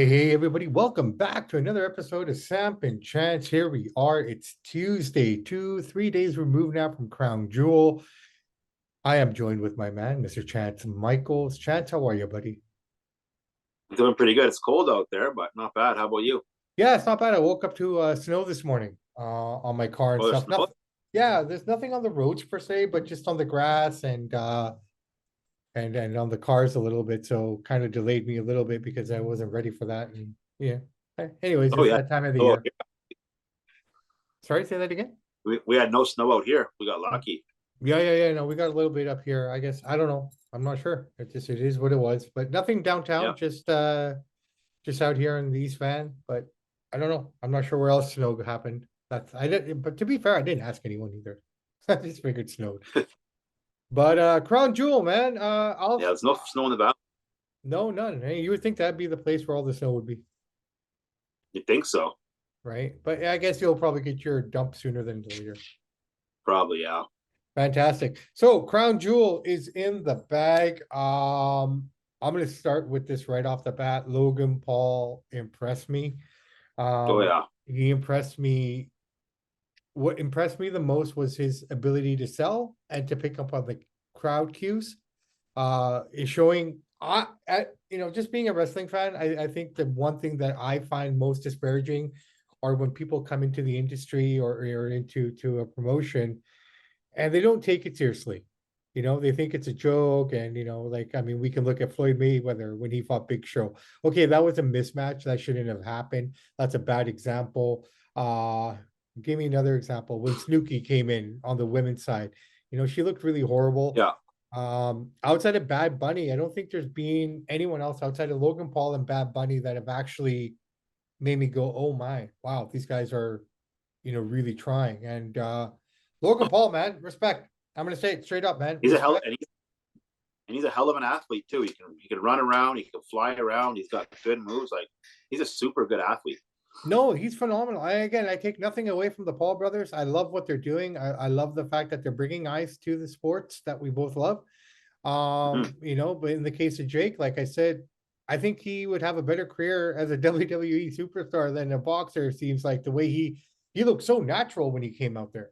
Hey, everybody. Welcome back to another episode of Samp and Chance. Here we are. It's Tuesday, 3 days removed now from Crown Jewel. I am joined with my man, Mr. Chance Michaels. Chance, how are you, buddy? Doing pretty good. It's cold out there, but not bad. How about you? Yeah, it's not bad. I woke up to snow this morning on my car and Oh, there's stuff. snow. Nothing, yeah, there's nothing on the roads per se, but just on the grass and on the cars a little bit. So kind of delayed me a little bit because I wasn't ready for that. And yeah. Anyways, Oh it's yeah. that time of the Oh, year. Sorry, say that again. we had no snow out here. We got lucky. Yeah. No, we got a little bit up here. I guess I don't know. I'm not sure. It is what it was, but nothing downtown. Yeah. Just out here in the East Van. But I don't know. I'm not sure where else snow happened. That's I didn't. But to be fair, I didn't ask anyone either. I just figured snowed. But Crown Jewel, man. Yeah, I'll there's no snow in the valley. no none. Hey, you would think that'd be the place where all the snow would be, You think so? right? But I guess you'll probably get your dump sooner than later. Probably, yeah. Fantastic. So Crown Jewel is in the bag. I'm gonna start with this right off the bat. Logan Paul impressed me. Oh Um, yeah. he impressed me. What impressed me the most was his ability to sell and to pick up on the crowd cues. Is showing just being a wrestling fan, I think the one thing that I find most disparaging are when people come into the industry or into a promotion and they don't take it seriously. They think it's a joke, and like I mean, we can look at Floyd Mayweather when he fought Big Show. Okay, that was a mismatch that shouldn't have happened. That's a bad example. Give me another example. When Snooki came in on the women's side, she looked really horrible. Yeah. Outside of Bad Bunny, I don't think there's been anyone else outside of Logan Paul and Bad Bunny that have actually made me go, "Oh my, wow, these guys are, really trying." And Logan Paul, man, respect. I'm gonna say it straight up, man. He's a hell Respect. and he's a hell of an athlete too. He can run around, he can fly around, he's got good moves. Like he's a super good athlete. No, he's phenomenal. I take nothing away from the Paul brothers. I love what they're doing. I love the fact that they're bringing eyes to the sports that we both love. Hmm. But in the case of Jake, like I said, I think he would have a better career as a WWE superstar than a boxer. Seems like the way he looked so natural when he came out there.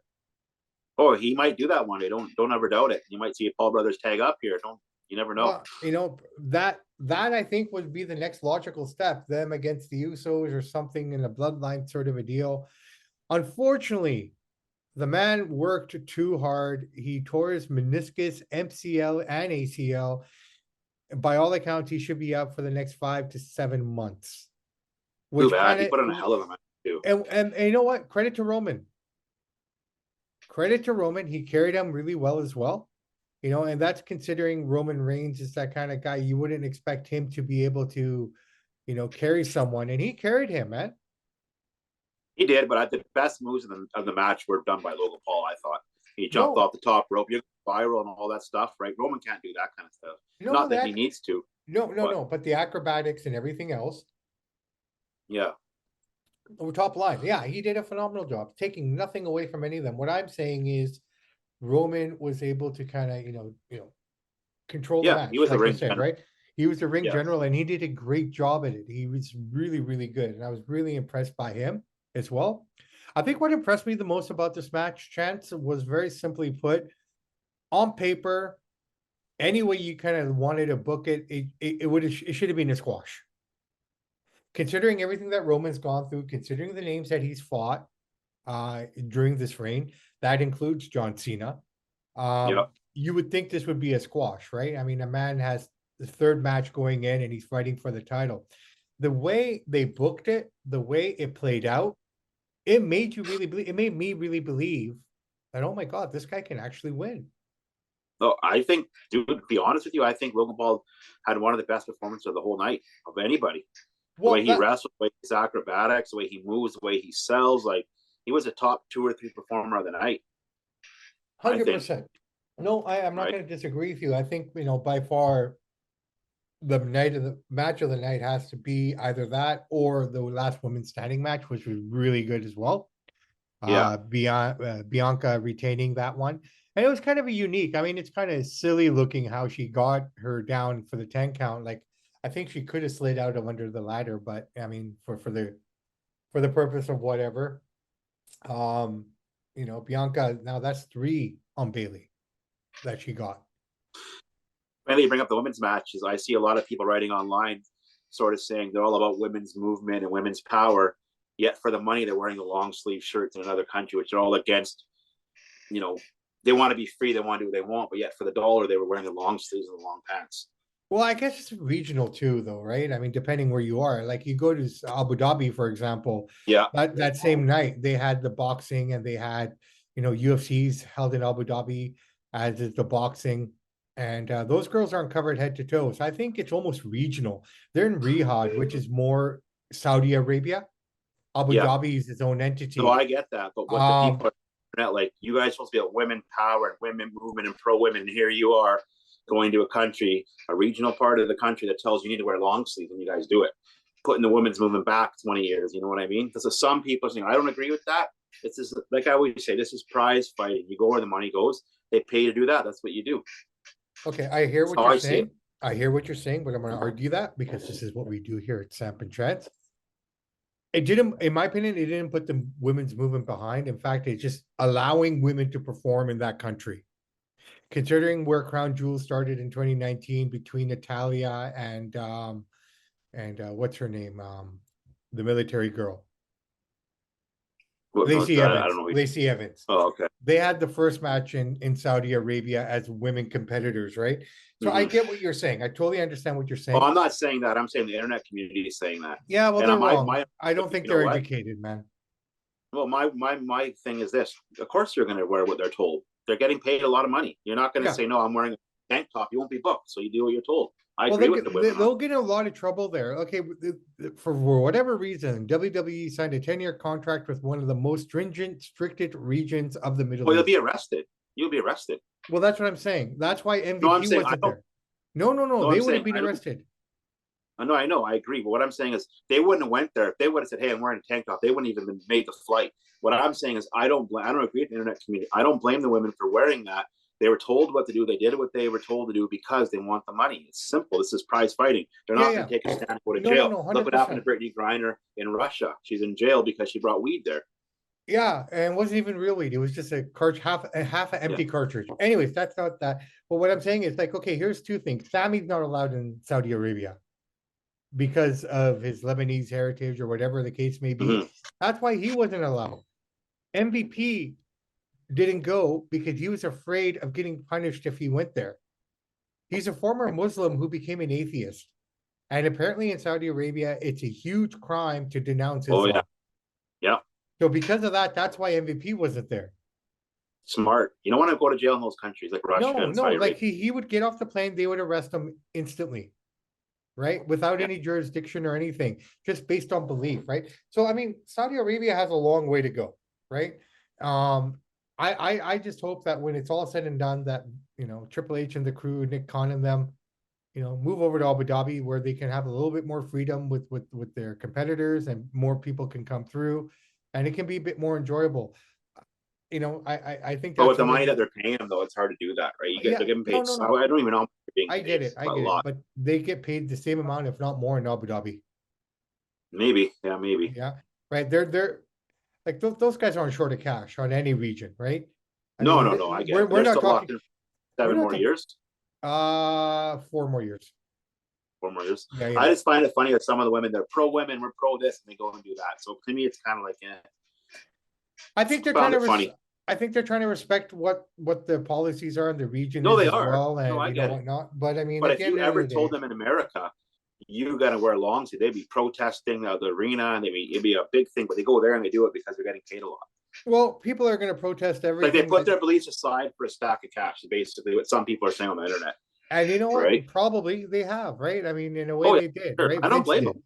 Oh, he might do that one day. Don't ever doubt it. You might see a Paul Brothers tag up here. Don't you never know. Well, that I think would be the next logical step, them against the Usos or something in a bloodline sort of a deal. Unfortunately, the man worked too hard. He tore his meniscus, MCL, and ACL. By all accounts, he should be out for the next 5 to 7 months, Too which bad. kind He of put on a hell of a match too. and you know what? Credit to Roman. Credit to Roman. He carried him really well as well. And that's considering Roman Reigns is that kind of guy. You wouldn't expect him to be able to, carry someone, and he carried him, man. He did, but the best moves of the match were done by Logan Paul. I thought he jumped No, off the top rope, you viral and all that stuff. Right? Roman can't do that kind of stuff. no, Not that that he needs to, no, but but the acrobatics and everything else, yeah, top line, yeah, he did a phenomenal job, taking nothing away from any of them. What I'm saying is, Roman was able to kind of, control the yeah. He match, was a like you ring said, general. right? He was the ring Yeah, general, and he did a great job at it. He was really, really good, and I was really impressed by him as well. I think what impressed me the most about this match, Chance, was very simply put, on paper, any way you kind of wanted to book it, it should have been a squash. Considering everything that Roman's gone through, considering the names that he's fought during this reign, that includes John Cena. yeah. You would think this would be a squash, right? I mean, a man has the third match going in and he's fighting for the title. The way they booked it, the way it played out, it made you really believe. It made me really believe that, oh my god, this guy can actually win. So I think, dude, to be honest with you, I think Logan Paul had one of the best performances of the whole night of anybody. The way Well, he that wrestles, the way his acrobatics, the way he moves, the way he sells, like he was a top 2 or 3 performer of the night. I think, 100%. No, I'm not right? going to disagree with you. I think by far the match of the night has to be either that or the last woman standing match, which was really good as well. Yeah, Bianca retaining that one. And it was kind of a unique. I mean, it's kind of silly looking how she got her down for the 10 count. Like, I think she could have slid out of under the ladder, but I mean, for the purpose of whatever. Um, Bianca, now that's 3 on Bailey that she got. When they bring up the women's matches, I see a lot of people writing online, sort of saying they're all about women's movement and women's power. Yet for the money, they're wearing the long sleeve shirts in another country, which are all against. They want to be free, they want to do what they want, but yet for the dollar, they were wearing the long sleeves and the long pants. Well, I guess it's regional too, though, right? I mean, depending where you are. Like you go to Abu Dhabi, for example, Yeah, that same night they had the boxing and they had, UFC's held in Abu Dhabi, as is the boxing. And those girls aren't covered head to toe. So I think it's almost regional. They're in Riyadh, which is more Saudi Arabia. Abu yeah. Dhabi is its own No, entity. I get that, but what the Um, people are like, you guys are supposed to be about women power and women movement and pro women, and here you are going to a country, a regional part of the country that tells you need to wear long sleeves, and you guys do it, putting the women's movement back 20 years. You know what I mean? Because some people saying I don't agree with that. This is, like I always say, this is prize fighting. You go where the money goes. They pay to do that. That's what you do. okay, I hear That's what how you're I see it. saying. I hear what you're saying, but I'm going to argue that because this is what we do here at Samp&Chance. It didn't, in my opinion, it didn't put the women's movement behind. In fact, it's just allowing women to perform in that country. Considering where Crown Jewel started in 2019 between Natalia and what's her name? The military girl. Lacey I Evans. don't know. Lacey Evans. Oh, okay. They had the first match in Saudi Arabia as women competitors, right? So I get what you're saying. I totally understand what you're Well, saying. I'm not saying that. I'm saying the internet community is saying that. Yeah, well, And they're my wrong. my I don't think you know they're what? educated, man. Well, my thing is this. Of course, they're going to wear what they're told. They're getting paid a lot of money. You're not going to Yeah. say no. I'm wearing a tank top. You won't be booked. So you do what you're told. I Well, agree with the women. they'll get in a lot of trouble there. Okay, for whatever reason, WWE signed a 10-year contract with one of the most stringent, stricted regions of the Middle Well, you'll East. be arrested. You'll be arrested. Well, that's what I'm saying. That's why MVP No, I'm saying I wasn't don't. there. No, No, they I'm would have saying been I don't. arrested. I know, I agree. But what I'm saying is they wouldn't have went there if they would have said, "Hey, I'm wearing a tank top." They wouldn't even made the flight. What I'm saying is I don't agree with the internet community. I don't blame the women for wearing that. They were told what to do. They did what they were told to do because they want the money. It's simple. This is prize fighting. They're Yeah, not going yeah. to take a stand and go to No, jail. Look 100%. what happened to Brittany Griner in Russia. She's in jail because she brought weed there. Yeah, and it wasn't even real weed. It was just a half an empty Yeah. cartridge. Anyways, that's not that. But what I'm saying is like, okay, here's 2 things. Sammy's not allowed in Saudi Arabia because of his Lebanese heritage or whatever the case may be. Mhm. That's why he wasn't allowed. MVP didn't go because he was afraid of getting punished if he went there. He's a former Muslim who became an atheist. And apparently in Saudi Arabia, it's a huge crime to denounce Oh yeah, Islam. yeah. So because of that, that's why MVP wasn't there. Smart. You don't want to go to jail in those countries like Russia No, and no, Saudi like Arabia. he would get off the plane, they would arrest him instantly, right? Without Yeah. any jurisdiction or anything, just based on belief, right? So I mean, Saudi Arabia has a long way to go, right? I just hope that when it's all said and done, that Triple H and the crew, Nick Khan and them, move over to Abu Dhabi where they can have a little bit more freedom with their competitors and more people can come through, and it can be a bit more enjoyable. I think But that's with the the way. money that they're paying them, though, it's hard to do that, right? Yeah, They're getting no, paid. no, So no. I don't even know how much they're being I paid. I But a get it, lot. but they get paid the same amount, if not more, in Abu Dhabi. Maybe, yeah, maybe. Yeah, right. They're like those guys aren't short of cash on any region, right? I No, mean, no, no. I get it. we're They're not still talking. locked in We're 7 not more talking. years. 4 more years. 4 more years. Yeah, I yeah. just find it funny that some of the women, they're pro women, we're pro this, and they go and do that. So to me, it's kind of like, I think they're found trying it to. funny. I think they're trying to respect what the policies are in the region No, is they as are. well, No, and I get it. whatnot. But I mean, But at if the you end of ever the told day, them in America, you got to wear long sleeves, they'd be protesting the arena, and it'd be a big thing. But they go there and they do it because they're getting paid a lot. well, people are going to protest Like they everything. put their beliefs aside for a stack of cash. Is basically what some people are saying on the internet, And you know what? right? Probably they have, right? I mean, in a way Oh yeah, they did, sure. right? I don't Vince blame did. them.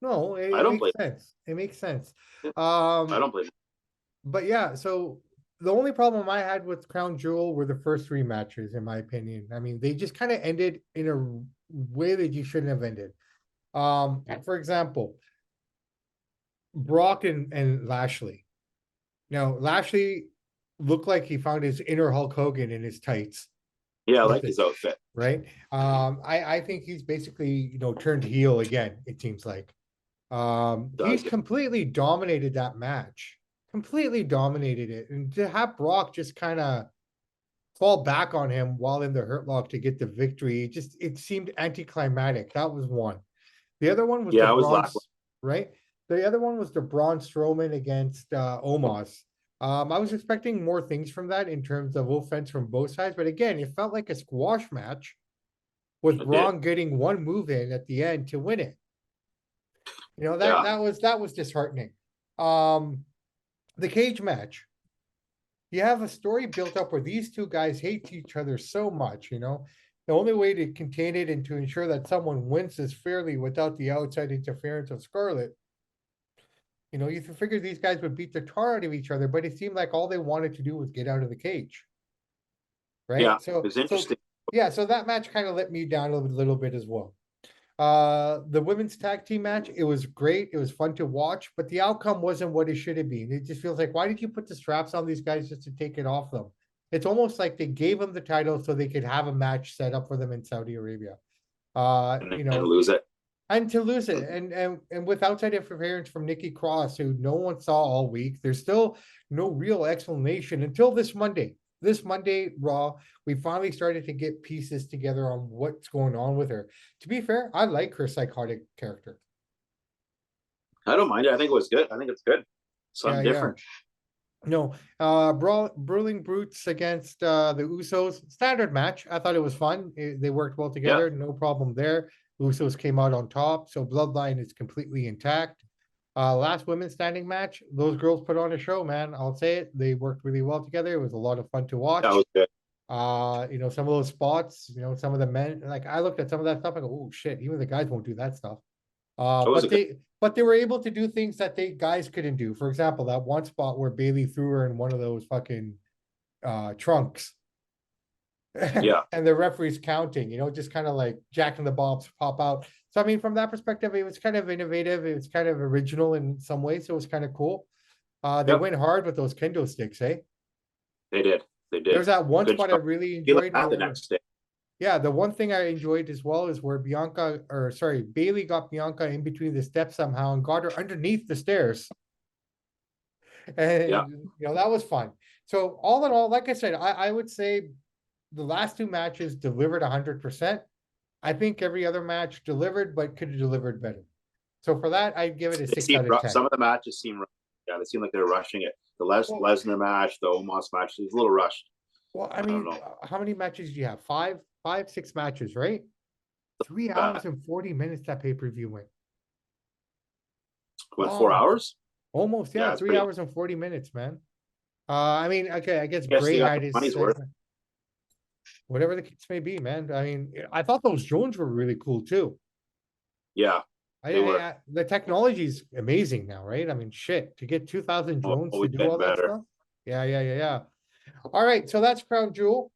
No, I it don't makes blame sense. It makes sense. them. I Um, don't blame them. but yeah, so the only problem I had with Crown Jewel were the first 3 matches, in my opinion. I mean, they just kind of ended in a way that you shouldn't have ended. For example, Brock and Lashley. Now, Lashley looked like he found his inner Hulk Hogan in his tights. Yeah, I with like it, his outfit. right? I think he's basically, turned heel again, it seems like. He's Does it? completely dominated that match, completely dominated it. And to have Brock just kind of fall back on him while in the hurt lock to get the victory, it seemed anticlimactic. That was one. The other one was the Yeah, I was lackluster. bronze, right? The other one was the Braun Strowman against Omos. I was expecting more things from that in terms of offense from both sides, but again, it felt like a squash match with It did. Braun getting one move in at the end to win it. Yeah. That was disheartening. Um, the cage match. You have a story built up where these two guys hate each other so much, The only way to contain it and to ensure that someone wins this fairly without the outside interference of Scarlett, you figured these guys would beat the tar out of each other, but it seemed like all they wanted to do was get out of the cage, Yeah. right? It was interesting. Yeah, so that match kind of let me down a little bit as well. The women's tag team match, it was great. It was fun to watch, but the outcome wasn't what it should have been. It just feels like, why did you put the straps on these guys just to take it off them? It's almost like they gave them the title so they could have a match set up for them in Saudi Arabia. And lose it. And to lose it, and with outside interference from Nikki Cross, who no one saw all week, there's still no real explanation until this Monday. This Monday, Raw, we finally started to get pieces together on what's going on with her. To be fair, I like her psychotic character. I don't mind it. I think it was good. I think it's good. Something different. No, Brawling Brutes against the Usos, standard match. I thought it was fun. They worked well together, no problem there. Usos came out on top, so Bloodline is completely intact. Last women's standing match, those girls put on a show, man. I'll say it. They worked really well together. It was a lot of fun to watch. That was good. Some of those spots, some of the men, like I looked at some of that stuff, I go, oh shit, even the guys won't do that stuff. But they were able to do things that they guys couldn't do. For example, that one spot where Bailey threw her in one of those fucking trunks. Yeah. And the referee's counting, just kind of like Jack and the Bobs pop out. So I mean, from that perspective, it was kind of innovative. It was kind of original in some ways. So it was kind of cool. They went hard with those kendo sticks, eh? They did. There's that one spot I really enjoyed. The next day. Yeah, the one thing I enjoyed as well is where Bailey got Bianca in between the steps somehow and got her underneath the stairs. And that was fun. So all in all, like I said, I would say the last two matches delivered 100%. I think every other match delivered, but could have delivered better. So for that, I'd give it a 6 out of 10. Some of the matches seem, they seem like they're rushing it. The Lesnar match, the Omos match, is a little rushed. Well, I mean, how many matches do you have? 6 matches, right? 3 hours and 40 minutes that pay-per-view went. What, 4 hours? Almost, yeah, 3 hours and 40 minutes, man. I mean, okay, I guess Bray had his money's worth. Whatever the case may be, man. I mean, I thought those drones were really cool too. Yeah. The technology is amazing now, right? I mean, shit, to get 2,000 drones to do all that stuff. Yeah. All right, so that's Crown Jewel.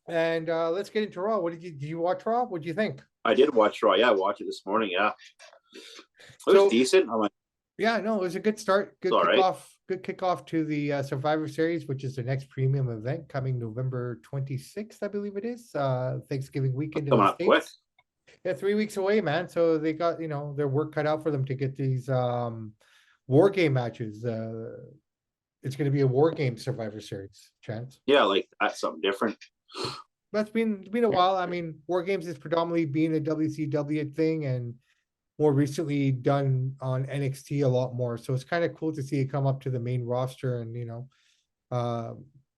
And let's get into Raw. Did you watch Raw? What do you think? I did watch Raw. Yeah, I watched it this morning. Yeah. It was decent. Yeah, no, it was a good start. Good kickoff. Good kickoff to the Survivor Series, which is the next premium event coming November 26th, I believe it is. Thanksgiving weekend in the States. Quick. Yeah, 3 weeks away, man. So they got, their work cut out for them to get these war game matches. It's going to be a war game Survivor Series, Chance. Yeah, like that's something different. That's been a while. I mean, war games is predominantly being a WCW thing, and more recently done on NXT a lot more. So it's kind of cool to see it come up to the main roster. And,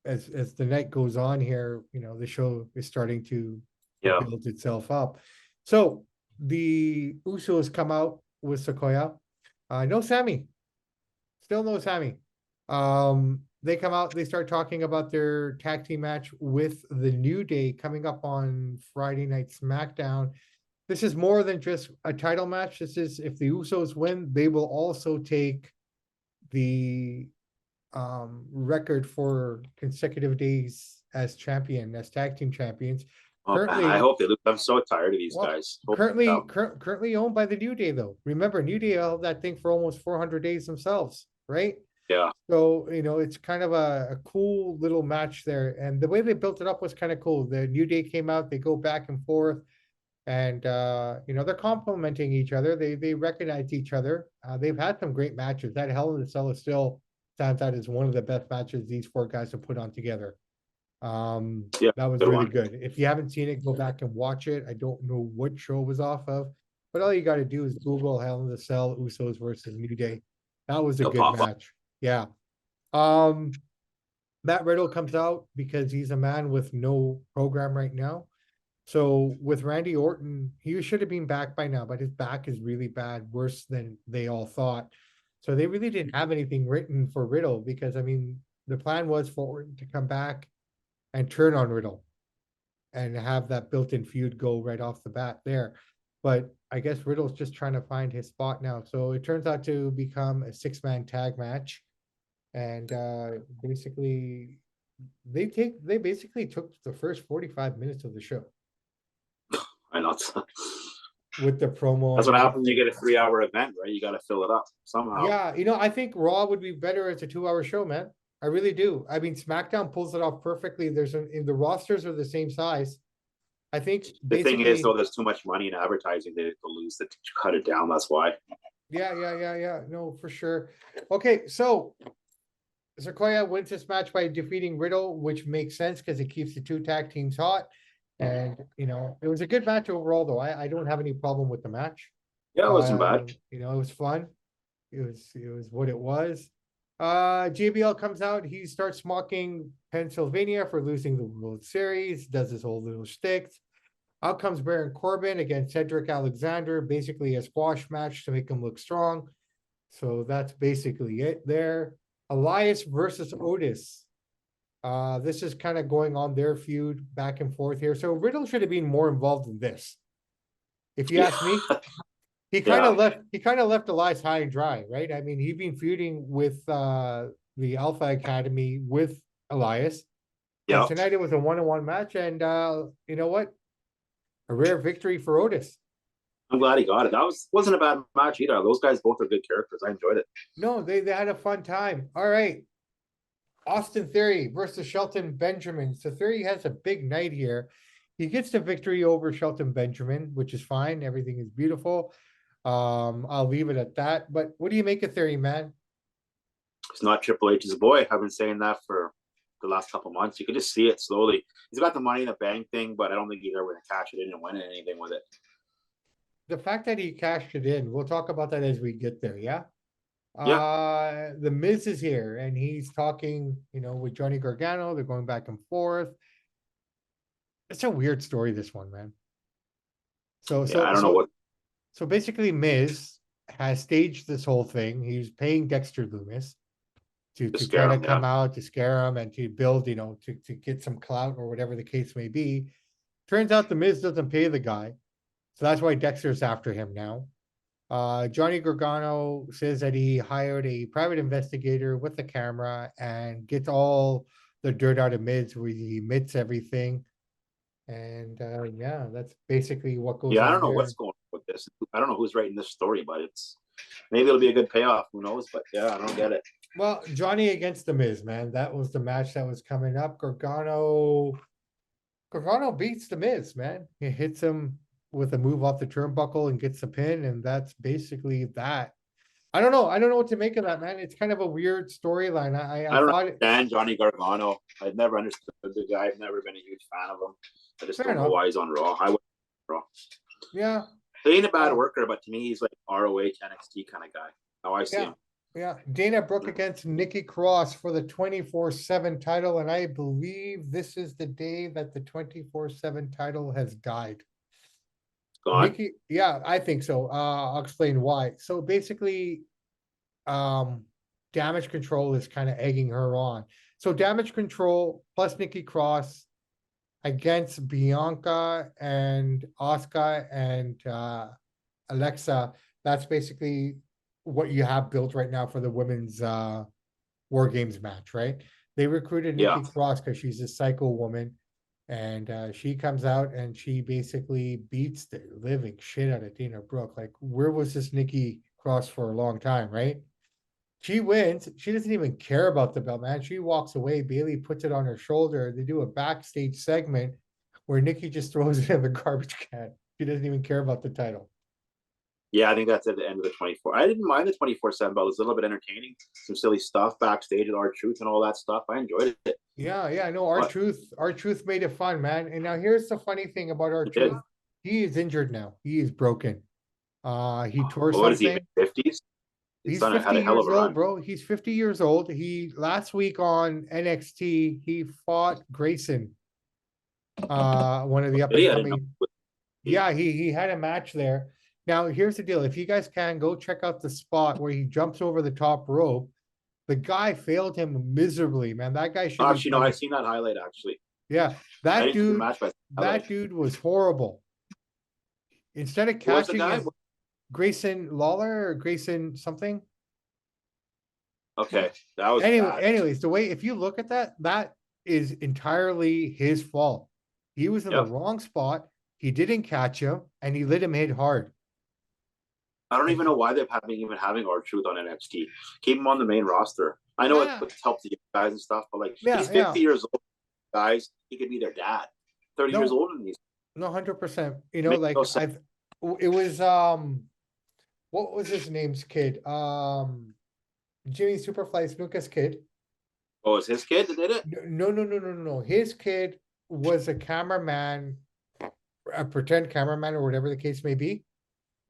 as the night goes on here, the show is starting to build itself up. So the Usos come out with Koya. No Sammy. Still no Sammy. They come out, they start talking about their tag team match with the New Day coming up on Friday Night SmackDown. This is more than just a title match. This is, if the Usos win, they will also take the record for consecutive days as tag team champions. Currently, I hope they lose. I'm so tired of these guys. Currently owned by the New Day, though. Remember, New Day held that thing for almost 400 days themselves, right? Yeah. So, it's kind of a cool little match there. And the way they built it up was kind of cool. The New Day came out, they go back and forth, and they're complimenting each other. They recognize each other. They've had some great matches. That Hell in a Cell is still stands out as one of the best matches these four guys have put on together. Yeah. That was Good really one. good. If you haven't seen it, go back and watch it. I don't know what show it was off of, but all you got to do is Google Hell in the Cell Usos versus New Day. That was a He'll good pop up. match. Yeah. Um, Matt Riddle comes out because he's a man with no program right now. So with Randy Orton, he should have been back by now, but his back is really bad, worse than they all thought. So they really didn't have anything written for Riddle because the plan was for Orton to come back and turn on Riddle and have that built-in feud go right off the bat there. But I guess Riddle's just trying to find his spot now. So it turns out to become a six-man tag match. And basically they basically took the first 45 minutes of the show I know. with the promo That's and what happens when you everything. get a 3 hour event, right? You got to fill it up somehow. Yeah, I think Raw would be better as a 2 hour show, man. I really do. I mean, SmackDown pulls it off perfectly. In the rosters are the same size. I think The thing is, basically, though, there's too much money in advertising to lose to cut it down. That's why. yeah. No, for sure. Okay, so Koya wins this match by defeating Riddle, which makes sense because it keeps the two tag teams hot. And it was a good match overall, though. I don't have any problem with the match. Yeah, it wasn't bad. It was fun. It was what it was. JBL comes out, he starts mocking Pennsylvania for losing the World Series, does his whole little shtick. Out comes Baron Corbin against Cedric Alexander, basically a squash match to make him look strong. So that's basically it there. Elias versus Otis. This is kind of going on their feud back and forth here. So Riddle should have been more involved in this. If you ask me, he kind of left Elias high and dry, right? I mean, he'd been feuding with the Alpha Academy with Elias. And Yeah. tonight it was a one-on-one match, and you know what? A rare victory for Otis. I'm glad he got it. Wasn't a bad match either. Those guys both are good characters. I enjoyed it. No, they had a fun time. All right. Austin Theory versus Shelton Benjamin. So Theory has a big night here. He gets the victory over Shelton Benjamin, which is fine. Everything is beautiful. I'll leave it at that. But what do you make of Theory, man? It's not Triple H's boy. I've been saying that for the last couple months. You could just see it slowly. He's got the money in the bank thing, but I don't think he's ever going to cash it in and win anything with it. The fact that he cashed it in, we'll talk about that as we get there, yeah? Yeah. The Miz is here and he's talking, with Johnny Gargano. They're going back and forth. It's a weird story, this one, man. I don't know what. So basically, Miz has staged this whole thing. He's paying Dexter Lumis to kind of come out to scare him and to build, to get some clout or whatever the case may be. Turns out the Miz doesn't pay the guy. So that's why Dexter's after him now. Johnny Gargano says that he hired a private investigator with the camera and gets all the dirt out of Miz, where he admits everything. And that's basically what goes on. I don't know what's going on with this. I don't know who's writing this story, but maybe it'll be a good payoff. Who knows? But I don't get it. Well, Johnny against the Miz, man. That was the match that was coming up. Gargano beats the Miz, man. He hits him with a move off the turnbuckle and gets the pin, and that's basically that. I don't know what to make of that, man. It's kind of a weird storyline. I don't understand Johnny Gargano. I've never understood the guy. I've never been a huge fan of him. I just don't know why he's on Raw. I would Raw. Yeah. He ain't a bad worker, but to me, he's like ROH NXT kind of guy. How I see him. Yeah. Dana Brooke against Nikki Cross for the 24/7 title. And I believe this is the day that the 24/7 title has died. Gone? Nikki, yeah, I think so. I'll explain why. So basically, Damage Control is kind of egging her on. So Damage Control plus Nikki Cross against Bianca and Asuka and Alexa. That's basically what you have built right now for the women's War Games match, right? They recruited Nikki Cross because she's a psycho woman, and she comes out and she basically beats the living shit out of Dana Brooke. Like, where was this Nikki Cross for a long time, right? She wins. She doesn't even care about the belt, man. She walks away. Bailey puts it on her shoulder. They do a backstage segment where Nikki just throws it in the garbage can. She doesn't even care about the title. Yeah, I think that's at the end of the 24. I didn't mind the 24/7 belt. It was a little bit entertaining. Some silly stuff backstage at R-Truth and all that stuff. I enjoyed it. Yeah, I know. But Our truth made it fun, man. And now here's the funny thing about our it did. truth. He is injured now. He is broken. He tore What is he, something. 50s? He's Had 50 a hell of years a old, run. bro. He's 50 years old. He last week on NXT, he fought Grayson, one of the up Did he? and I didn't know. coming. Yeah, he had a match there. Now, here's the deal. If you guys can go check out the spot where he jumps over the top rope, the guy failed him miserably, man. That guy should be Actually, no, I've punished. seen that highlight, actually. Yeah, I that didn't see the dude, match, but highlight. that dude was horrible. Instead of Who was the catching guy? his Grayson Lawler or Grayson something. Okay, that was bad. Anyways, the way if you look at that, that is entirely his fault. He was in the Yep. wrong spot. He didn't catch him, and he lit him hit hard. I don't And even know why they're even having R-Truth on NXT. Keep him on the main roster. I know yeah, it helps the guys and stuff, but like he's yeah. 50 years old, guys. He could be their dad. 30 years No, older than these. no, 100%. You know, Makes like no sense. it was what was his name's kid? Jimmy Superfly Snuka's kid. Oh, it's his kid that did it? No. His kid was a cameraman, a pretend cameraman, or whatever the case may be.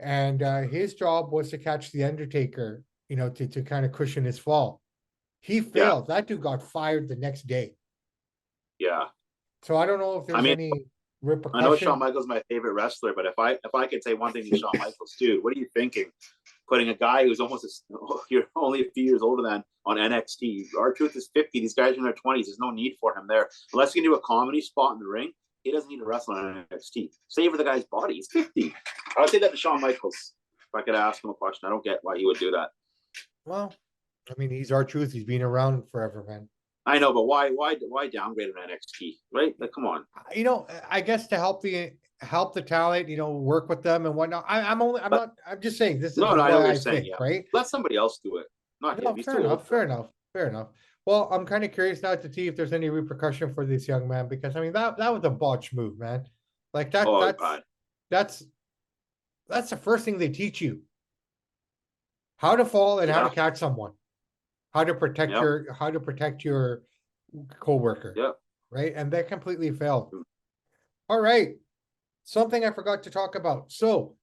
And his job was to catch the Undertaker, you know, to kind of cushion his fall. He failed. That dude got fired the next day. Yeah. So I don't know if there's any I know Shawn repercussion. Michaels is my favorite wrestler, but if I could say one thing to Shawn Michaels, dude, what are you thinking? Putting a guy who's you're only a few years older than on NXT. R-Truth is 50. These guys are in their 20s. There's no need for him there. Unless you can do a comedy spot in the ring, he doesn't need to wrestle on NXT. Savor the guy's body. He's 50. I would say that to Shawn Michaels. If I could ask him a question, I don't get why he would do that. Well, I mean, he's R-Truth. He's been around forever, man. I know, but why downgrade him to NXT? Right? Like, come on. You know, I guess to help the talent, you know, work with them and whatnot. I'm just saying this is No, the I know way what I you're saying. think, Yeah, right? let somebody else do it. Not No, him. He's too old. fair enough. Well, I'm kind of curious now to see if there's any repercussion for this young man, because I mean that was a botch move, man. Like Oh God. that's the first thing they teach you. How to fall and how to Yeah. catch someone. How to protect Yep. your coworker, Yep. right? And that completely failed. Mm. All right. Something I forgot to talk about. So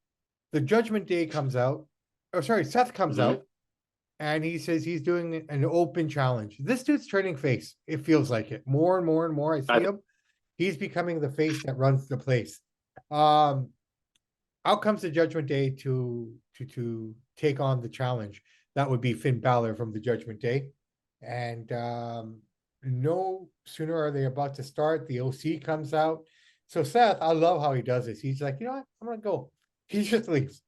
the Judgment Day comes out. Oh, sorry, Seth comes Mhm. out and he says he's doing an open challenge. This dude's turning face. It feels like it. More and more and more I see him. He's becoming the face that runs the place. Out comes the Judgment Day to take on the challenge. That would be Finn Balor from the Judgment Day. And no sooner are they about to start, the OC comes out. So Seth, I love how he does this. He's like, you know what? I'm gonna go. He just leaves.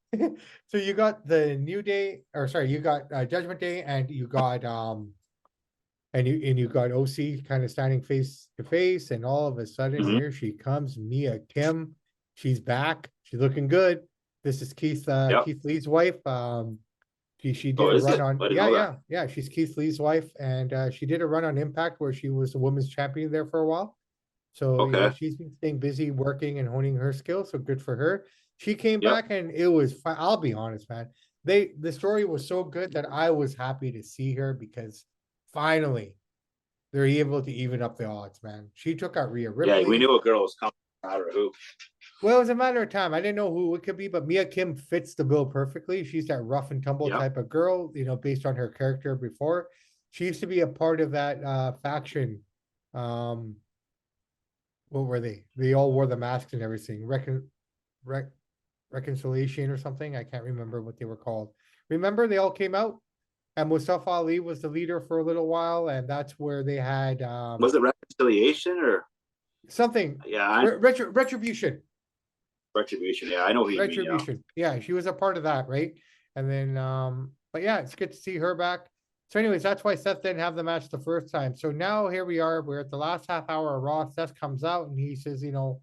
So you got the New Day, or sorry, you got Judgment Day, and you got you got OC kind of standing face to face, and all of a sudden Mhm. here she comes, Mia Kim. She's back. She's looking good. This is Keith Yep. Lee's wife. She did Oh, a is run it? on I didn't know that. yeah. She's Keith Lee's wife, and she did a run on Impact where she was the women's champion there for a while. So you know Okay. she's been staying busy working and honing her skills. So good for her. She came Yep. back and it was fun. I'll be honest, man. The story was so good that I was happy to see her, because finally they're able to even up the odds, man. She took out Rhea Yeah, we Ripley. knew a girl was coming. I don't know who. Well, it was a matter of time. I didn't know who it could be, but Mia Kim fits the bill perfectly. She's that rough and tumble Yep. type of girl, you know, based on her character before. She used to be a part of that faction. Um, what were they? They all wore the masks and everything. Reconciliation or something. I can't remember what they were called. Remember, they all came out, and Mustafa Ali was the leader for a little while, and that's where they had Was it reconciliation or something. yeah, Retribution. retribution? Yeah, I know who you mean. Yeah. Retribution. Yeah, she was a part of that, right? And then but yeah, it's good to see her back. So, anyways, that's why Seth didn't have the match the first time. So now here we are. We're at the last half hour of Raw. Seth comes out and he says, you know,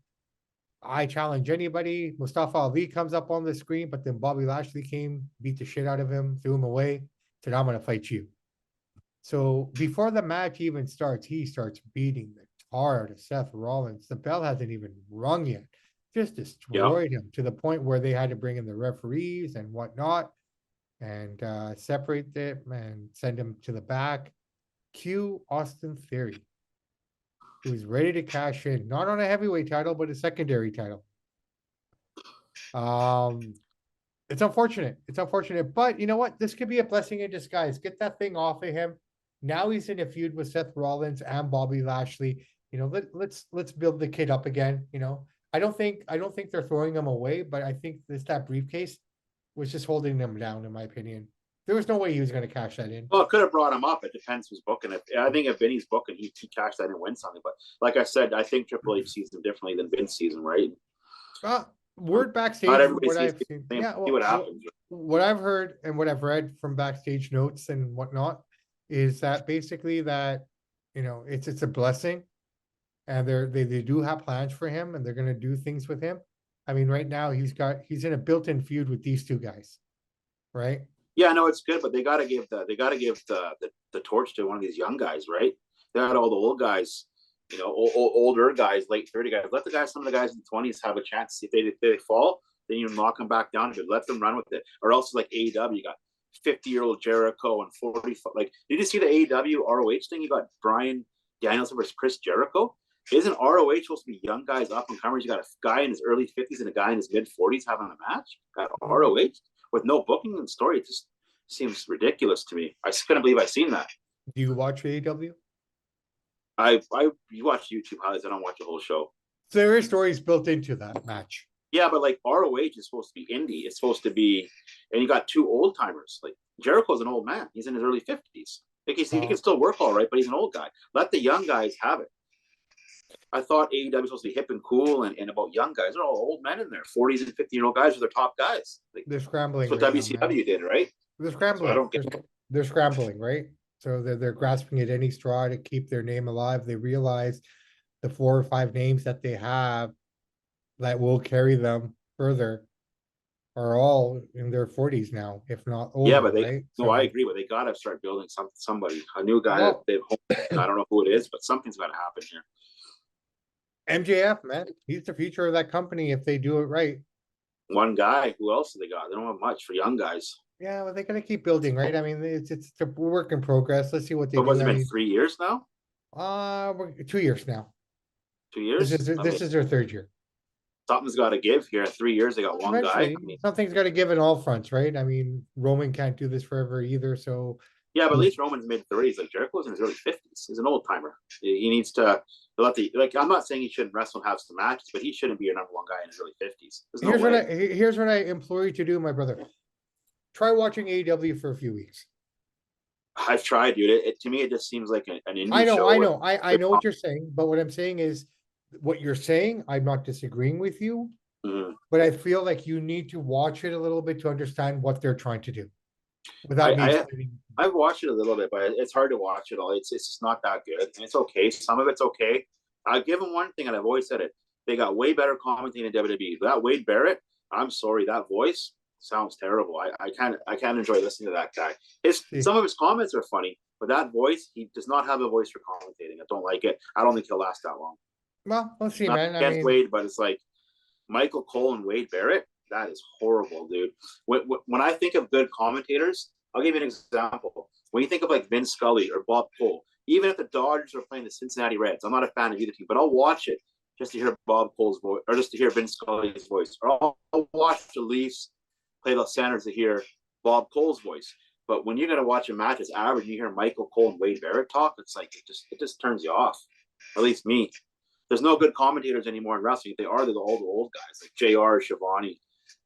I challenge anybody. Mustafa Ali comes up on the screen, but then Bobby Lashley came, beat the shit out of him, threw him away. said, I'm gonna fight you. So before the match even starts, he starts beating the tar out of Seth Rollins. The bell hasn't even rung yet. Just Yeah. destroyed him to the point where they had to bring in the referees and whatnot and separate them and send him to the back. Cue Austin Theory, who's ready to cash in, not on a heavyweight title, but a secondary title. Um, it's unfortunate. It's unfortunate, but you know what? This could be a blessing in disguise. Get that thing off of him. Now he's in a feud with Seth Rollins and Bobby Lashley. You know, let's build the kid up again. You know, I don't think they're throwing him away, but I think that briefcase was just holding them down, in my opinion. There was no way he was going to cash that in. Well, it could have brought him up. It depends who's booking it. I think if Vinny's booking, he cashed that and win something. But like I said, I think Triple H sees him differently than Vince sees him, right? Word backstage, Not everybody what sees I've the seen, same. yeah, See what happens. what I've heard and what I've read from backstage notes and whatnot is that basically that, you know, it's a blessing, and they do have plans for him, and they're gonna do things with him. I mean, right now he's in a built-in feud with these two guys, right? Yeah, no, it's good, but they got to give the torch to one of these young guys, right? They got all the old guys, you know, older guys, late 30 guys. Let some of the guys in the 20s have a chance. If they fall, then you knock them back down. But let them run with it. Or else, like AEW, you got 50-year-old Jericho and 40. Like, did you see the AEW ROH thing? You got Brian Danielson versus Chris Jericho. Isn't ROH supposed to be young guys, up and comers? You got a guy in his early 50s and a guy in his mid 40s having a match at ROH with no booking and story. It just seems ridiculous to me. I couldn't believe I seen that. Do you watch AEW? You watch YouTube highlights. I don't watch the whole show. So there is stories built into that match. Yeah, but like ROH is supposed to be indie. It's supposed to be, and you got two old timers. Like Jericho's an old man. He's in his early 50s. Like he can still work all right, but he's an old guy. Let the young guys have it. I thought AEW was supposed to be hip and cool and about young guys. They're all old men in there, 40s and 50-year-old guys are their top guys. Like, They're scrambling. that's what WCW did, right? They're scrambling. So I don't get they're scrambling, right? So they're grasping at any straw to keep their name alive. They realize the 4 or 5 names that they have that will carry them further are all in their 40s now, if not older. Yeah, but right? No, I agree. But they got to start building somebody, a new guy that they've. I don't know who it is, but something's got to happen here. MJF, man, he's the future of that company if they do it right. One guy. Who else do they got? They don't have much for young guys. Yeah, but they're gonna keep building, right? I mean, it's a work in progress. Let's see what they do. Was it been 3 years now? 2 years now. 2 years. This is their 3rd year. Something's got to give here. 3 years, they got one guy. I mean, something's got to give in all fronts, right? I mean, Roman can't do this forever either. So yeah, but at least Roman's mid-30s. Like Jericho's in his early 50s. He's an old timer. He needs to let the I'm not saying he shouldn't wrestle and have some matches, but he shouldn't be your number one guy in his early 50s. Here's what I implore you to do, my brother. Try watching AEW for a few weeks. I've tried, dude. To me, it just seems like an indie show. I know what you're saying, but what I'm saying is, what you're saying, I'm not disagreeing with you, but I feel like you need to watch it a little bit to understand what they're trying to do. I've watched it a little bit, but it's hard to watch it all. It's just not that good. And it's okay. Some of it's okay. I give them one thing, and I've always said it. They got way better commentating than WWE. That Wade Barrett, I'm sorry, that voice sounds terrible. I can't enjoy listening to that guy. Some of his comments are funny, but that voice, he does not have a voice for commentating. I don't like it. I don't think he'll last that long. Well, we'll see, man. Against Wade, but it's like Michael Cole and Wade Barrett. That is horrible, dude. When I think of good commentators, I'll give you an example. When you think of like Vin Scully or Bob Cole, even if the Dodgers are playing the Cincinnati Reds, I'm not a fan of either team, but I'll watch it just to hear Bob Cole's voice or just to hear Vin Scully's voice. Or I'll watch the Leafs play the Senators to hear Bob Cole's voice. But when you're going to watch a match that's average and you hear Michael Cole and Wade Barrett talk, it's like it just turns you off. At least me. There's no good commentators anymore in wrestling. They're the old guys like JR, Shivani.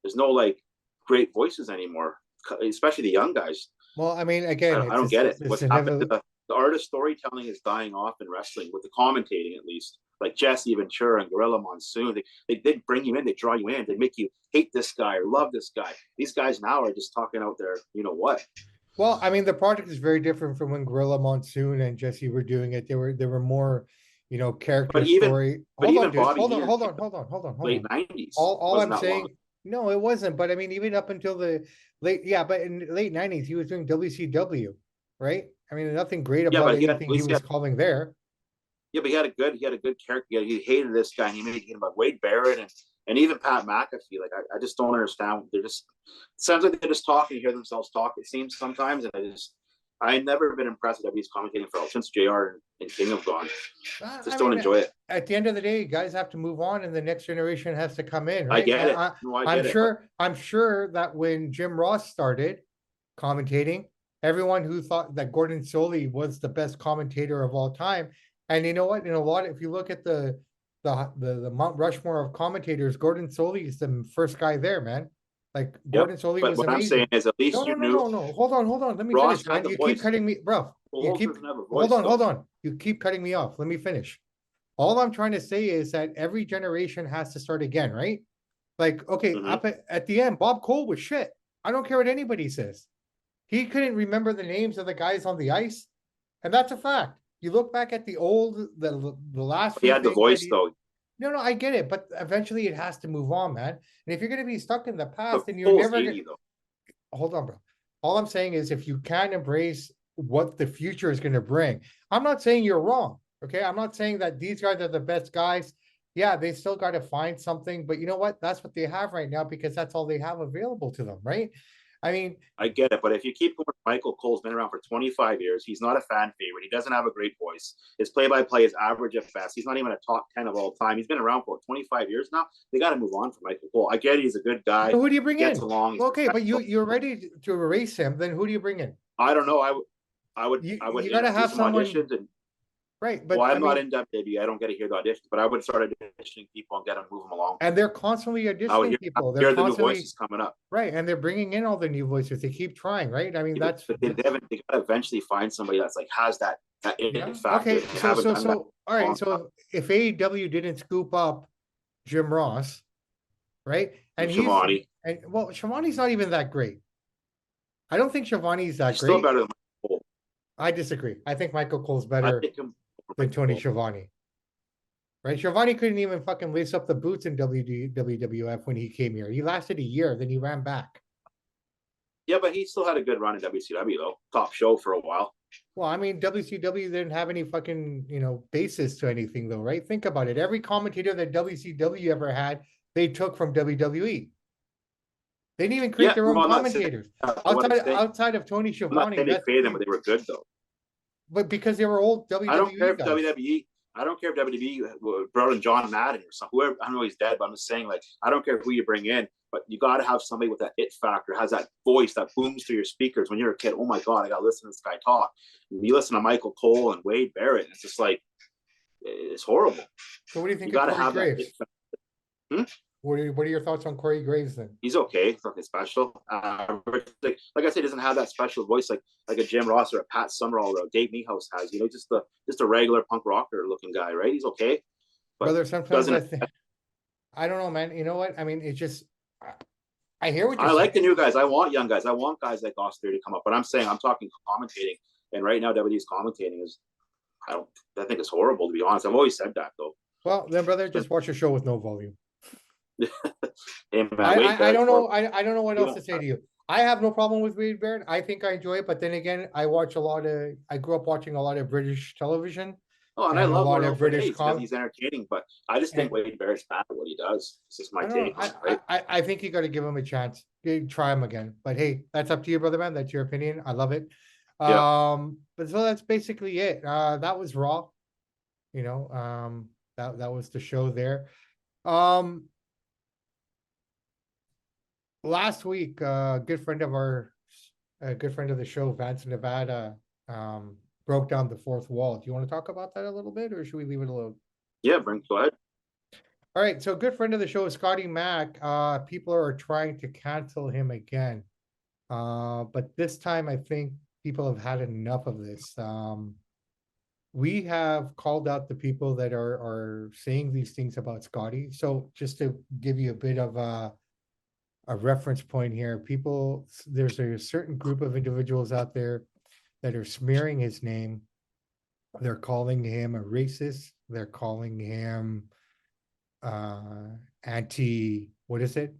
There's no like great voices anymore, especially the young guys. Well, I mean, again, I don't get it. What's happened to the artist storytelling is dying off in wrestling with the commentating, at least. Like Jesse Ventura and Gorilla Monsoon, they bring you in, they draw you in, they make you hate this guy or love this guy. These guys now are just talking out there, you know what? Well, I mean, the project is very different from when Gorilla Monsoon and Jesse were doing it. They were more, you know, character story. Hold on. Late 90s. All I'm saying, No, it wasn't. But I mean, even up until the but in the late '90s, he was doing WCW, right? I mean, nothing great Yeah, about but he had, at anything he least he was had, calling there. yeah, but he had a good character. He hated this guy, and he made him about Wade Barrett and even Pat McAfee. Like I just don't understand. They're just, it sounds like they're just talking, hear themselves talk. It seems sometimes, and I never been impressed with WWE's commentating for all since JR and King have gone. I Just don't mean, enjoy it. at the end of the day, guys have to move on, and the next generation has to come in, I right? get it. No, I get it. But I'm sure that when Jim Ross started commentating, everyone who thought that Gordon Soley was the best commentator of all time, and you know what? In a lot, if you look at the Mount Rushmore of commentators, Gordon Soley is the first guy there, man. Like yep. Gordon Soley But was what I'm saying amazing. is, at No, least no, you no, knew no, no. Hold on. Let me Ross finish, had man. the You keep voice. cutting me, bro. You Cole keep doesn't have a voice though. hold on. You keep cutting me off. Let me finish. All I'm trying to say is that every generation has to start again, right? Like, okay, Mm-hmm. up at the end, Bob Cole was shit. I don't care what anybody says. He couldn't remember the names of the guys on the ice, and that's a fact. You look back at the last He few had the things that voice he. though. No, no, I get it, but eventually it has to move on, man. And if you're gonna be stuck in the But past, then you're Cole's never gonna 80 though. hold on, bro. All I'm saying is if you can embrace what the future is gonna bring, I'm not saying you're wrong. Okay. I'm not saying that these guys are the best guys. Yeah, they still got to find something, but you know what? That's what they have right now because that's all they have available to them, right? I mean, I get it, but if you keep going, Michael Cole's been around for 25 years. He's not a fan favorite. He doesn't have a great voice. His play-by-play is average at best. He's not even a top 10 of all time. He's been around for 25 years now. They got to move on from Michael Cole. I get it. He's a good guy. who do you He bring gets in? along. He's Okay, but respectful. you're ready to erase him. Then who do you bring in? I don't know. I would You got to do have some someone, auditions and right? well, But I I'm not mean, in WWE. I don't get to hear the auditions, but I would start auditioning people and get them move them along. and they're constantly I would auditioning people. They're hear the new constantly voices coming up. right, and they're bringing in all the new voices. They keep trying, right? I mean, Yeah, but they that's haven't. They got to eventually find somebody that's like has that yeah. it factor. Okay, They haven't done that all right. long. So if AEW didn't scoop up Jim Ross, right, And and Shivani, Shivani's not even that great. I don't think Shivani's that he's still great. better than Cole. I disagree. I think Michael Cole's I better think him over than Michael Tony Cole. Schiavone. Right? Schiavone couldn't even fucking lace up the boots in WWF when he came here. He lasted a year, then he ran back. Yeah, but he still had a good run in WCW though. Top show for a while. Well, I mean, WCW didn't have any fucking, basis to anything though, right? Think about it. Every commentator that WCW ever had, they took from WWE. They didn't even create Yeah, their no, own I'm not saying commentators. what I'm saying. Outside of Tony I'm not Schiavone, saying they that's created them, but they were good though. but because they were old I don't care WWE if guys. WWE. I don't care if WWE brought in John Madden or something. Whoever, I know he's dead, but I'm just saying, like, I don't care who you bring in, but you got to have somebody with that it factor, has that voice that booms through your speakers when you're a kid. Oh my God, I got to listen to this guy talk. And you listen to Michael Cole and Wade Barrett, and it's just like, it's horrible. So what do you You think of got to Corey have that Graves? it factor. Hmm? What are your thoughts on Corey Graves then? He's okay. It's nothing special. Like I said, he doesn't have that special voice like a Jim Ross or a Pat Summerall or a Dave Niehaus has. You know, just a regular punk rocker looking guy, right? He's okay, but Brother, sometimes doesn't. I don't know, man. You know what? I mean, it's just I hear what you're I like the saying. new guys. I want young guys. I want guys like Oscar to come up. But I'm saying I'm talking commentating, and right now WWE's commentating is I think it's horrible to be honest. I've always said that though. Well, then, brother, just watch a show with no volume. Hey, man, I don't know. I don't know what else to won't. say to you. I have no problem with Wade Barrett. I think I enjoy it, but then again, I grew up watching a lot of British television Oh, and I and a love lot Mortal of British because he's entertaining. But I just think and Wade Barrett's bad at what he does. It's just my I don't know. take on it, right? I think you got to give him a chance. Try him again. But hey, that's up to you, brother man. That's your opinion. I love it. Yeah. But so that's basically it. That was Raw. That was the show there. Um, Last week, a good friend of the show, Vance Nevada, broke down the fourth wall. Do you want to talk about that a little bit, or should we leave it alone? Yeah, go ahead. All right, so a good friend of the show, Scotty Mack. People are trying to cancel him again, but this time I think people have had enough of this. We have called out the people that are saying these things about Scotty. So just to give you a bit of a reference point here, there's a certain group of individuals out there that are smearing his name. They're calling him a racist. They're calling him anti, what is it?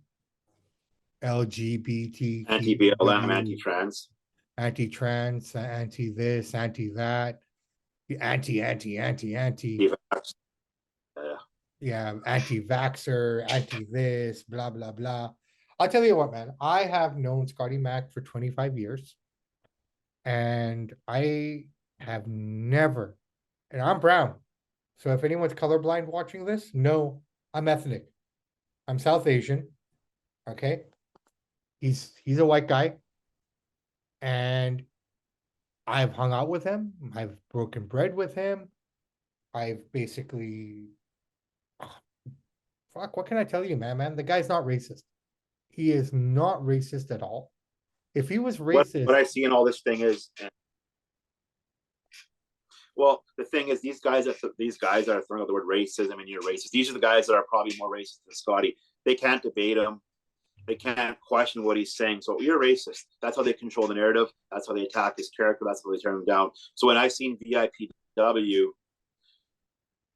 Anti-BLM, LGBTQ, anti-trans. anti-trans, anti-this, anti-that, anti. Anti-vax. Yeah. Yeah, anti-vaxxer, anti-this, blah, blah, blah. I'll tell you what, man. I have known Scotty Mac for 25 years, and I have never, and I'm brown. So if anyone's colorblind watching this, no, I'm ethnic. I'm South Asian. Okay. He's a white guy, and I've hung out with him. I've broken bread with him. I've basically, fuck, what can I tell you, man? The guy's not racist. He is not racist at all. If he was What racist, I see in all this thing is, well, the thing is, these guys that are throwing out the word racism and you're racist. These are the guys that are probably more racist than Scotty. They can't debate him. They can't question what he's saying. So you're racist. That's how they control the narrative. That's how they attack his character. That's how they turn him down. So when I seen VIPW,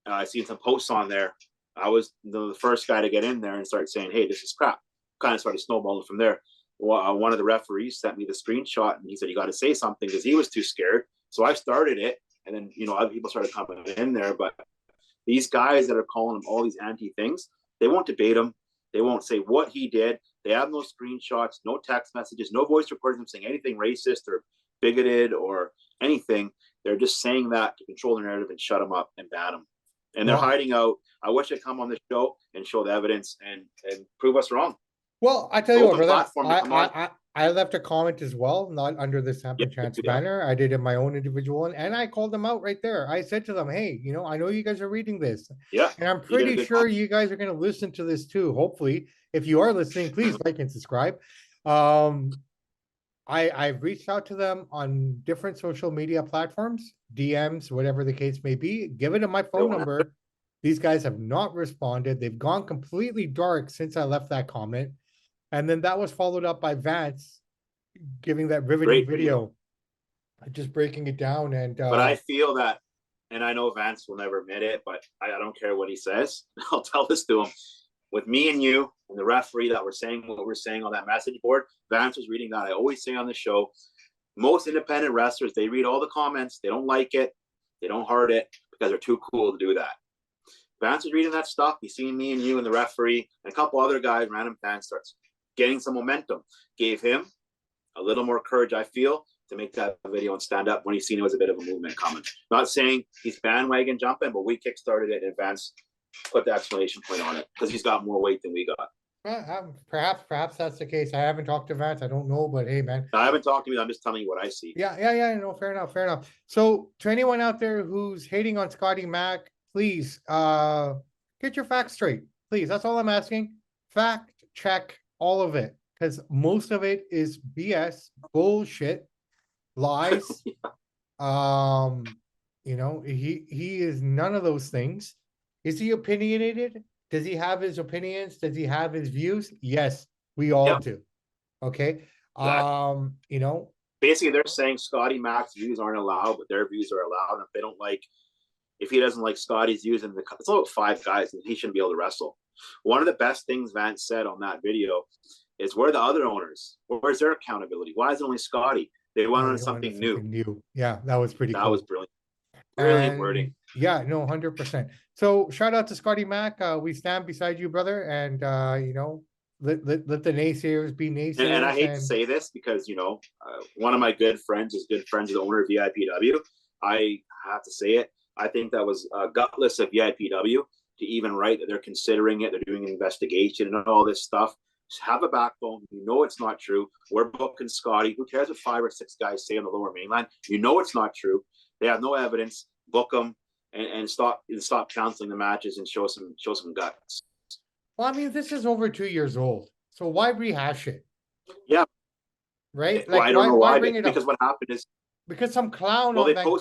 I seen some posts on there. I was the first guy to get in there and start saying, "Hey, this is crap." Kind of started snowballing from there. One of the referees sent me the screenshot and he said, "You got to say something," because he was too scared. So I started it, and then other people started coming in there. But these guys that are calling him all these anti things, they won't debate him. They won't say what he did. They have no screenshots, no text messages, no voice recordings of saying anything racist or bigoted or anything. They're just saying that to control the narrative and shut him up and ban him. And they're hiding out. I wish they'd come on the show and show the evidence and prove us wrong. well, I tell you what, Open brother, platform to come on. I left a comment as well, not under the Samp&Chance banner. I did it my own individual one, and I called them out right there. I said to them, "Hey, I know you guys are reading this, Yeah. and I'm pretty sure you guys are going to listen to this too. Hopefully, if you are listening, please like and subscribe." I've reached out to them on different social media platforms, DMs, whatever the case may be, given them my phone number. These guys have not responded. They've gone completely dark since I left that comment. And then that was followed up by Vance giving that riveting video, just breaking it down. And but I feel that, and I know Vance will never admit it, but I don't care what he says. I'll tell this to him. With me and you and the referee that were saying what we're saying on that message board, Vance was reading that. I always say on the show, most independent wrestlers, they read all the comments. They don't like it. They don't heart it because they're too cool to do that. Vance was reading that stuff. He's seen me and you and the referee and a couple other guys, random fans, starts getting some momentum. Gave him a little more courage, I feel, to make that video and stand up when he's seen it was a bit of a movement coming. Not saying he's bandwagon jumping, but we kickstarted it in advance, put the exclamation point on it because he's got more weight than we got. Perhaps that's the case. I haven't talked to Vance. I don't know, but hey, man. I haven't talked to you. I'm just telling you what I see. Yeah. No, fair enough. So to anyone out there who's hating on Scotty Mac, please get your facts straight. Please, that's all I'm asking. Fact check all of it, because most of it is BS, bullshit, lies. He is none of those things. Is he opinionated? Does he have his opinions? Does he have his views? Yes, we all do. Okay. Basically they're saying Scotty Mac's views aren't allowed, but their views are allowed. And if he doesn't like Scotty's views, and it's about 5 guys, and he shouldn't be able to wrestle. One of the best things Vance said on that video is, where are the other owners? Where's their accountability? Why is it only Scotty? They went on something new. Yeah, that was pretty cool. That was brilliant. Brilliant wording. Yeah, no, 100%. So shout out to Scotty Mac. We stand beside you, brother. And let the naysayers be naysayers. And I hate to say this because one of my good friends is good friends with the owner of VIPW. I have to say it. I think that was gutless of VIPW to even write that they're considering it. They're doing an investigation and all this stuff. Just have a backbone. It's not true. We're booking Scotty. Who cares what 5 or 6 guys say on the Lower Mainland? It's not true. They have no evidence. Book them and stop canceling the matches and show some guts. Well, I mean, this is over 2 years old, so why rehash it? Yeah, right. Well, I don't know why bring it because up? What happened is because some clown on Vancouver.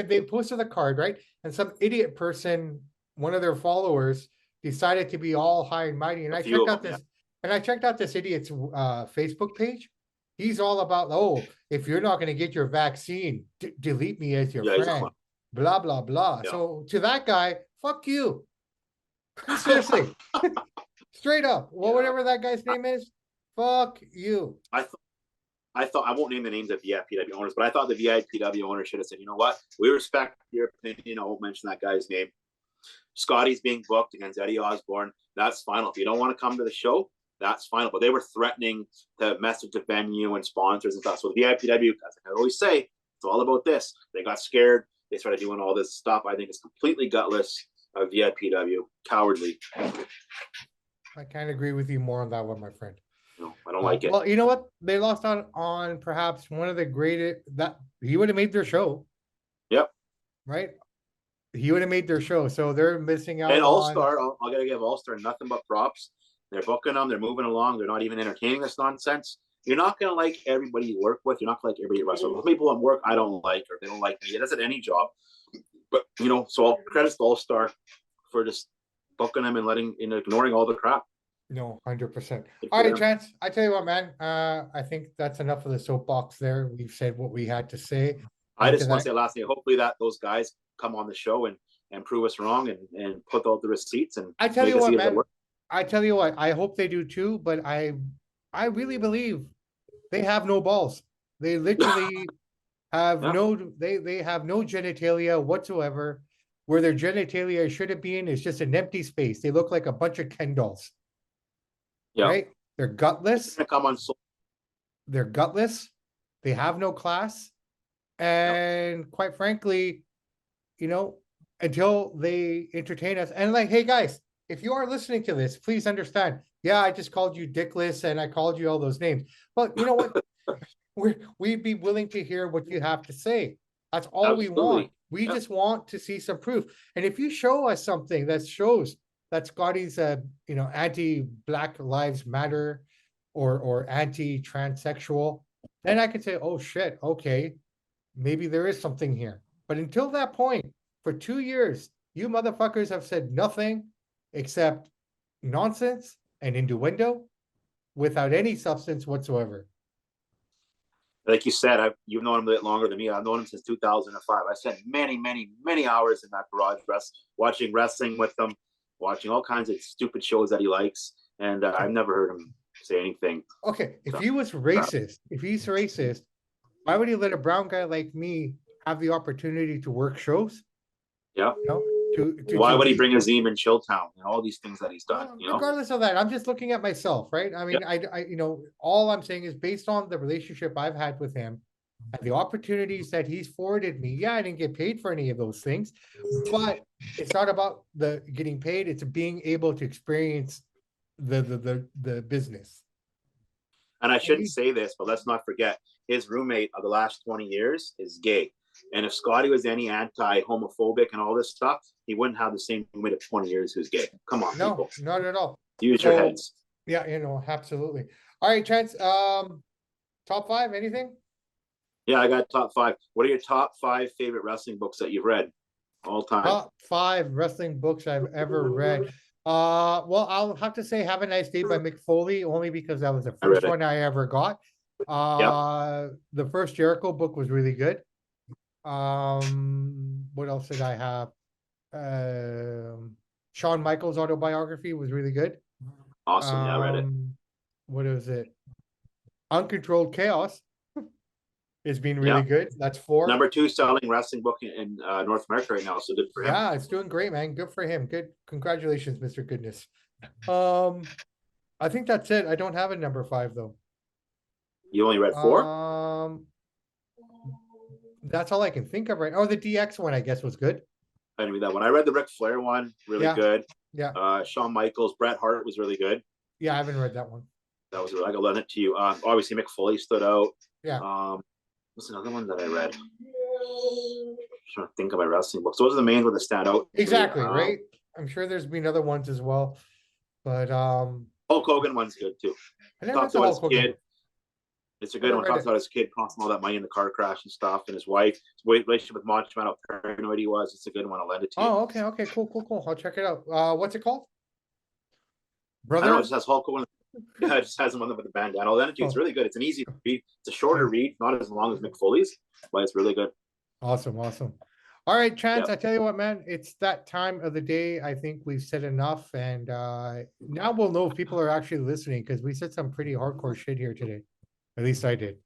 They posted the card, right? And some idiot person, one of their followers, decided to be all high and mighty. And I checked out this idiot's Facebook page. He's all about, if you're not going to get your vaccine, delete me as your friend. Blah, blah, blah. Yeah. So to that guy, fuck you. Seriously. Straight up. Well, Yeah. whatever that guy's name is, fuck you. I thought I won't name the names of VIPW owners, but I thought the VIPW owner should have said, you know what, we respect your opinion. I won't mention that guy's name. Scotty's being booked against Eddie Osborne. That's final. If you don't want to come to the show, that's final. But they were threatening to message the venue and sponsors and stuff. So the VIPW, as I always say, it's all about this. They got scared. They started doing all this stuff. I think it's completely gutless of VIPW, cowardly. I can't agree with you more on that one, my friend. No, I don't like it. Well, you know what? They lost out on perhaps one of the greatest that he would have made their show. Yep. Right? He would have made their show. So they're missing out. And All-Star, I gotta give All-Star nothing but props. They're booking them, they're moving along, they're not even entertaining this nonsense. You're not gonna like everybody you work with, you're not gonna like everybody you wrestle. Some people at work I don't like, or they don't like me. That's at any job. But you know, so I'll credit the All-Star for just booking them and ignoring all the crap. No, 100%. All right, Chance. I tell you what, man. I think that's enough of the soapbox there. We've said what we had to say. I just want to say last thing. Hopefully that those guys come on the show and prove us wrong and put out the receipts. And I tell you what, man. I tell you what. I hope they do too. But I really believe they have no balls. They literally have They have no genitalia whatsoever. Where their genitalia should have been is just an empty space. They look like a bunch of Ken dolls. Yeah. Right? They're gutless. They're gutless. They have no class. And quite frankly, you know, until they entertain us. And like, hey guys, if you are listening to this, please understand. Yeah, I just called you dickless and I called you all those names. But you know what? We'd be willing to hear what you have to say. That's all we want. We just want to see some proof. And if you show us something that shows that Scotty's anti-Black Lives Matter or anti-transsexual, then I could say, oh shit, okay, maybe there is something here. But until that point, for 2 years, you motherfuckers have said nothing except nonsense and innuendo without any substance whatsoever. Like you said, you've known him a bit longer than me. I've known him since 2005. I spent many, many, many hours in that garage watching wrestling with him, watching all kinds of stupid shows that he likes, and I've never heard him say anything. Okay, if he was racist, if he's racist, why would he let a brown guy like me have the opportunity to work shows? Yeah. You know, why would he bring Azim in Chilltown and all these things that he's done? Regardless of that, I'm just looking at myself, right? I mean, I all I'm saying is based on the relationship I've had with him and the opportunities that he's forwarded me. Yeah, I didn't get paid for any of those things, but it's not about the getting paid. It's being able to experience the business. And I shouldn't say this, but let's not forget his roommate of the last 20 years is gay. And if Scotty was any anti-homophobic and all this stuff, he wouldn't have the same roommate of 20 years who's gay. Come on, no, people. not at all. Use your heads. Yeah, absolutely. All right, Chance. Top 5, anything? Yeah, I got top 5. What are your top 5 favorite wrestling books that you've read all time? Top 5 wrestling books I've ever read. Well, I'll have to say Have a Nice Day by Mick Foley, only because that was the first one I ever got. The first Jericho book was really good. What else did I have? Shawn Michaels autobiography was really good. Awesome. Yeah, I read it. What is it? Uncontrolled Chaos has been really good. That's 4. Number 2 selling wrestling book in North America right now. So good for him. Yeah, it's doing great, man. Good for him. Good. Congratulations, Mr. Goodness. I think that's it. I don't have a number 5 though. You only read 4? That's all I can think of right now. Oh, the DX one, I guess, was good. I didn't read that one. I read the Ric Flair one, really good. Yeah. Shawn Michaels, Bret Hart was really good. Yeah, I haven't read that one. That was really, I got lend it to you. Obviously Mick Foley stood out. Yeah. What's another one that I read? I'm trying to think of my wrestling books. Those are the main ones that stand out. Exactly, right? I'm sure there's been other ones as well. But Hulk Hogan one's good too. I never read the Hulk Hogan. Kid. It's a good one. Talks about his kid costing all that money in the car crash and stuff, and his wife, his relationship with Macho Man, how paranoid he was. It's a good one. I'll lend it to you. Oh, okay, cool. I'll check it out. What's it called? Brother? I don't know, it just has Hulk Hogan. Yeah, it just has him on with the bandana. I'll lend it to you. It's really good. It's an easy read. It's a shorter read, not as long as Mick Foley's, but it's really good. Awesome. All right, Chance, Yep. I tell you what, man, it's that time of the day. I think we've said enough, and now we'll know if people are actually listening because we said some pretty hardcore shit here today. At least I did.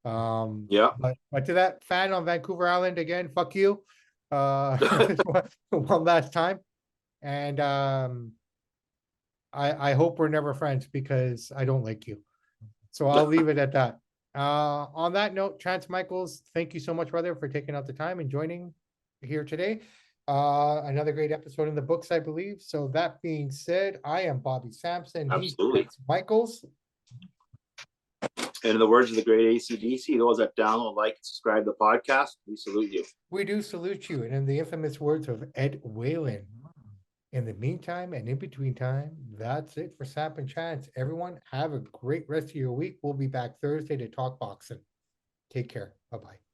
Yeah. But to that fan on Vancouver Island again, fuck you. One last time. And I hope we're never friends because I don't like you. So I'll leave it at that. On that note, Chance Michaels, thank you so much, brother, for taking out the time and joining here today. Another great episode in the books, I believe. So that being said, I am Bobby Sampson. He's Absolutely. Chance Michaels. And in the words of the great AC/DC, those that download, like, and subscribe to the podcast, we salute you. We do salute you. And in the infamous words of Ed Whalen, in the meantime and in between time, that's it for Samp&Chance. Everyone, have a great rest of your week. We'll be back Thursday to talk boxing. Take care. Bye-bye.